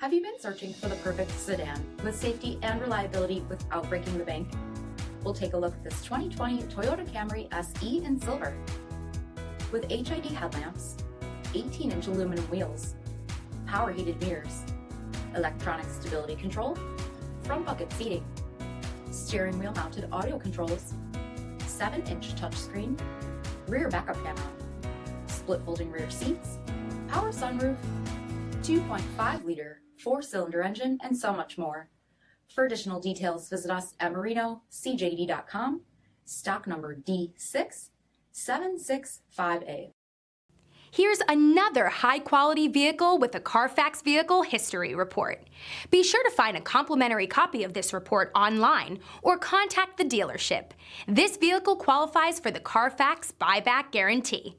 Have you been searching for the perfect sedan with safety and reliability without breaking the bank? We'll take a look at this 2020 Toyota Camry SE in silver. With HID headlamps, 18-inch aluminum wheels, power heated mirrors, electronic stability control, front bucket seating, steering wheel mounted audio controls, 7-inch touchscreen, rear backup camera, split folding rear seats, power sunroof, 2.5-liter 4-cylinder engine, and so much more. For additional details, visit us at MarinoCJD.com, stock number D6765A. Here's another high-quality vehicle with a Carfax Vehicle History Report. Be sure to find a complimentary copy of this report online or contact the dealership. This vehicle qualifies for the Carfax Buyback Guarantee.